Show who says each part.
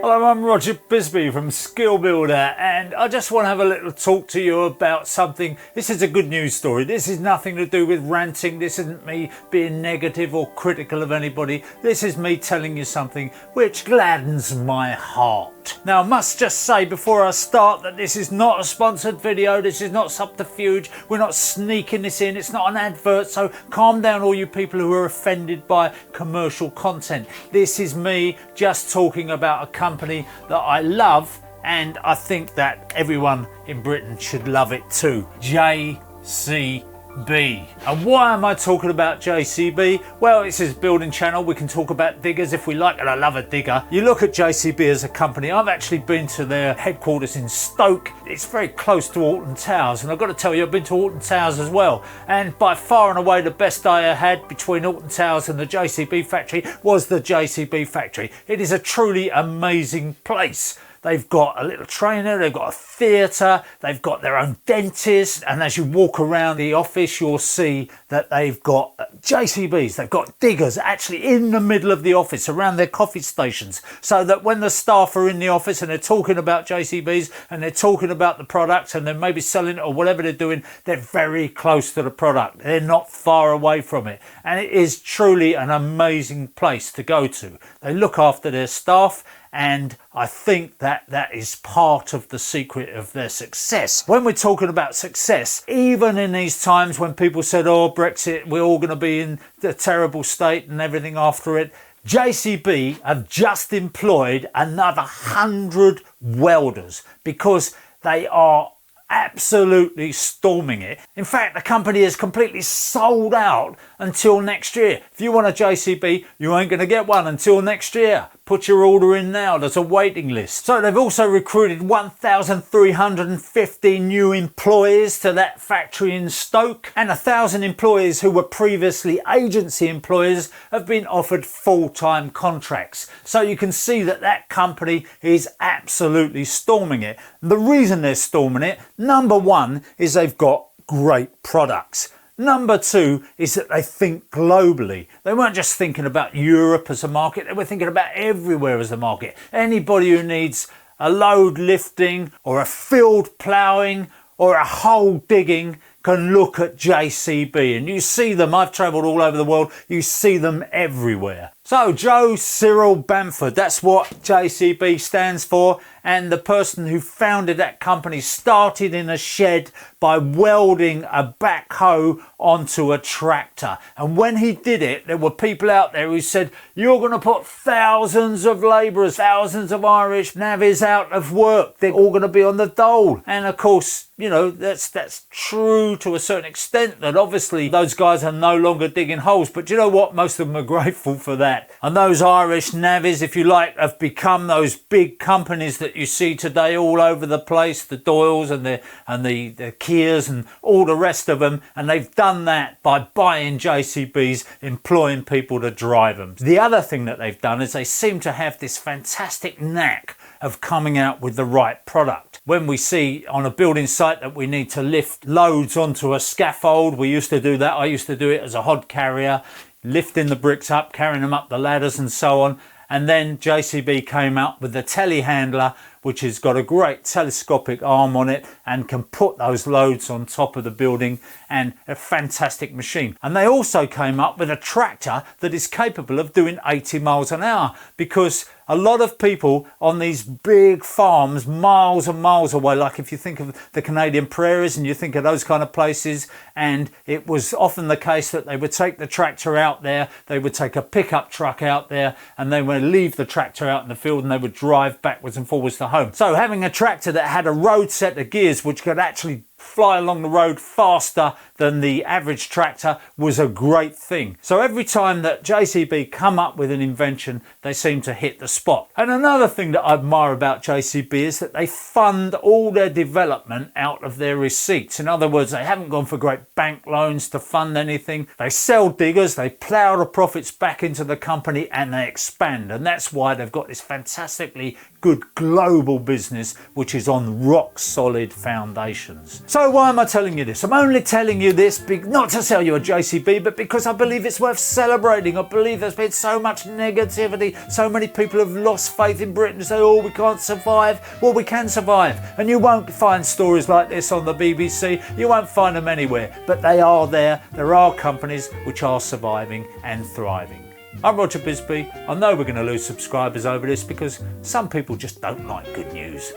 Speaker 1: Hello, I'm Roger Bisbee from Skill Builder, and I just want to have a little talk to you about something. This is a good news story. This is nothing to do with ranting. This isn't me being negative or critical of anybody. This is me telling you something which gladdens my heart. Now, I must just say before I start that this is not a sponsored video. This is not subterfuge. We're not sneaking this in. It's not an advert, so calm down all you people who are offended by commercial content. This is me just talking about a company that I love, and I think that everyone in Britain should love it too. JCB. And why am I talking about JCB? Well, it's his building channel. We can talk about diggers if we like, and I love a digger. You look at JCB as a company. I've actually been to their headquarters in Stoke. It's very close to Alton Towers, and I've got to tell you, I've been to Alton Towers as well. And by far and away the best day I had between Alton Towers and the JCB factory was the JCB factory. It is a truly amazing place. They've got a little trainer, they've got a theatre, they've got their own dentist, and as you walk around the office you'll see that they've got JCBs, they've got diggers actually in the middle of the office around their coffee stations, so that when the staff are in the office and they're talking about JCBs and they're talking about the products and they're maybe selling it or whatever they're doing, they're very close to the product. They're not far away from it, and it is truly an amazing place to go to. They look after their staff, and I think that that is part of the secret of their success. When we're talking about success, even in these times when people said, oh, Brexit, we're all going to be in a terrible state and everything after it, JCB have just employed another 100 welders because they are absolutely storming it. In fact, the company is completely sold out until next year. If you want a JCB, you ain't going to get one until next year. Put your order in now. There's a waiting list. So they've also recruited 1,350 new employees to that factory in Stoke, and 1,000 employees who were previously agency employees have been offered full-time contracts. So you can see that that company is absolutely storming it. The reason they're storming it, number one, is they've got great products. Number two is that they think globally. They weren't just thinking about Europe as a market, they were thinking about everywhere as a market. Anybody who needs a load lifting or a field ploughing or a hole digging can look at JCB, and you see them. I've travelled all over the world, you see them everywhere. So Joseph Cyril Bamford, that's what JCB stands for, and the person who founded that company started in a shed by welding a backhoe onto a tractor. And when he did it, there were people out there who said, you're going to put thousands of labourers, thousands of Irish navvies out of work. They're all going to be on the dole. And of course, you know, that's true to a certain extent, that obviously those guys are no longer digging holes. But you know what? Most of them are grateful for that. And those Irish navvies, if you like, have become those big companies that you see today all over the place, the Doyles and the Kias and all the rest of them. And they've done that by buying JCBs, employing people to drive them. The other thing that they've done is they seem to have this fantastic knack of coming out with the right product. When we see on a building site that we need to lift loads onto a scaffold, we used to do that. I used to do it as a hod carrier, lifting the bricks up, carrying them up the ladders and so on. And then JCB came out with the telehandler, which has got a great telescopic arm on it and can put those loads on top of the building, and a fantastic machine. And they also came up with a tractor that is capable of doing 80 miles an hour, because a lot of people on these big farms miles and miles away, like if you think of the Canadian prairies and you think of those kind of places, and it was often the case that they would take the tractor out there, they would take a pickup truck out there, and they would leave the tractor out in the field and they would drive backwards and forwards to home. So having a tractor that had a road set of gears which could actually fly along the road faster than the average tractor was a great thing. So every time that JCB come up with an invention, they seem to hit the spot. And another thing that I admire about JCB is that they fund all their development out of their receipts. In other words, they haven't gone for great bank loans to fund anything. They sell diggers, they plough the profits back into the company, and they expand. And that's why they've got this fantastically good global business which is on rock solid foundations. So why am I telling you this? I'm only telling you this not to sell you a JCB, but because I believe it's worth celebrating. I believe there's been so much negativity. So many people have lost faith in Britain and say, oh, we can't survive. Well, we can survive. And you won't find stories like this on the BBC. You won't find them anywhere. But they are there. There are companies which are surviving and thriving. I'm Roger Bisbee. I know we're going to lose subscribers over this because some people just don't like good news.